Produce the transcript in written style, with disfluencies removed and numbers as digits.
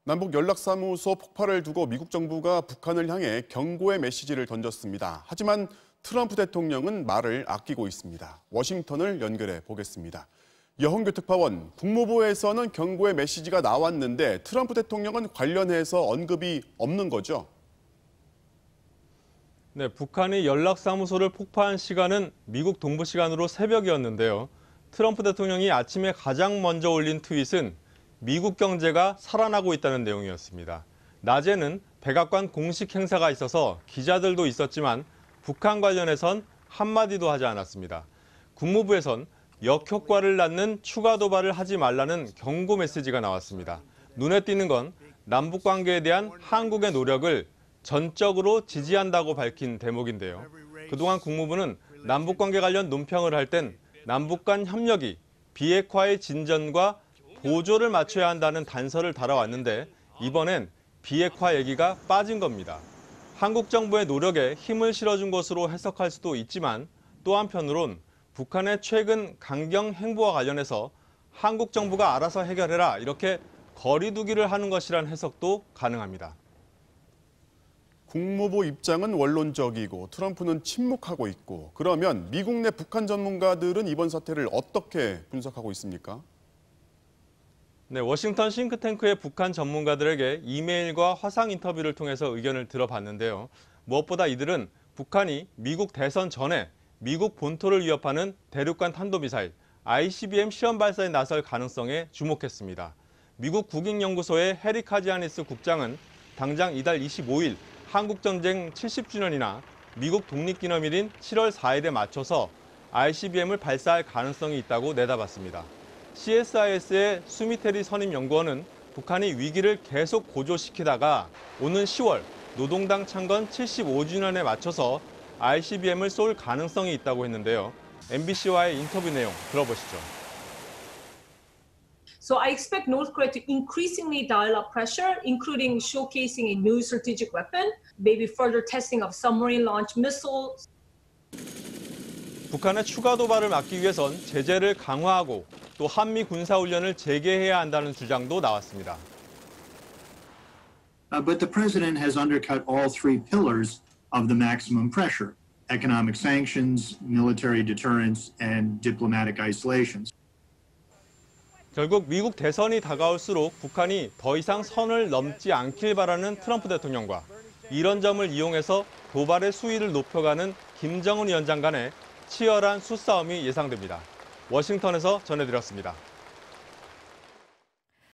남북 연락사무소 폭발을 두고 미국 정부가 북한을 향해 경고의 메시지를 던졌습니다. 하지만 트럼프 대통령은 말을 아끼고 있습니다. 워싱턴을 연결해 보겠습니다. 여홍규 특파원, 국무부에서는 경고의 메시지가 나왔는데 트럼프 대통령은 관련해서 언급이 없는 거죠? 네, 북한이 연락사무소를 폭파한 시간은 미국 동부 시간으로 새벽이었는데요. 트럼프 대통령이 아침에 가장 먼저 올린 트윗은 미국 경제가 살아나고 있다는 내용이었습니다. 낮에는 백악관 공식 행사가 있어서 기자들도 있었지만 북한 관련해선 한마디도 하지 않았습니다. 국무부에선 역효과를 낳는 추가 도발을 하지 말라는 경고 메시지가 나왔습니다. 눈에 띄는 건 남북 관계에 대한 한국의 노력을 전적으로 지지한다고 밝힌 대목인데요. 그동안 국무부는 남북 관계 관련 논평을 할 땐 남북 간 협력이 비핵화의 진전과 보조를 맞춰야 한다는 단서를 달아왔는데 이번엔 비핵화 얘기가 빠진 겁니다. 한국 정부의 노력에 힘을 실어준 것으로 해석할 수도 있지만 또 한편으론 북한의 최근 강경 행보와 관련해서 한국 정부가 알아서 해결해라 이렇게 거리두기를 하는 것이란 해석도 가능합니다. 국무부 입장은 원론적이고 트럼프는 침묵하고 있고 그러면 미국 내 북한 전문가들은 이번 사태를 어떻게 분석하고 있습니까? 네, 워싱턴 싱크탱크의 북한 전문가들에게 이메일과 화상 인터뷰를 통해서 의견을 들어봤는데요. 무엇보다 이들은 북한이 미국 대선 전에 미국 본토를 위협하는 대륙간 탄도미사일 ICBM 시험 발사에 나설 가능성에 주목했습니다. 미국 국익연구소의 해리 카지아니스 국장은 당장 이달 25일 한국전쟁 70주년이나 미국 독립기념일인 7월 4일에 맞춰서 ICBM을 발사할 가능성이 있다고 내다봤습니다. CSIS의 수미테리 선임연구원은 북한이 위기를 계속 고조시키다가 오는 10월 노동당 창건 75주년에 맞춰서 ICBM을 쏠 가능성이 있다고 했는데요. MBC와의 인터뷰 내용 들어보시죠. So I expect North Korea to increasingly dial up pressure, including showcasing a new strategic weapon, maybe further testing of submarine-launched missiles. 북한의 추가 도발을 막기 위해선 제재를 강화하고 또 한미 군사훈련을 재개해야 한다는 주장도 나왔습니다. But the president has undercut all three pillars of the maximum pressure: economic sanctions, military deterrence, and diplomatic isolations. 결국 미국 대선이 다가올수록 북한이 더 이상 선을 넘지 않길 바라는 트럼프 대통령과 이런 점을 이용해서 도발의 수위를 높여가는 김정은 위원장 간의 치열한 수싸움이 예상됩니다. 워싱턴에서 전해드렸습니다.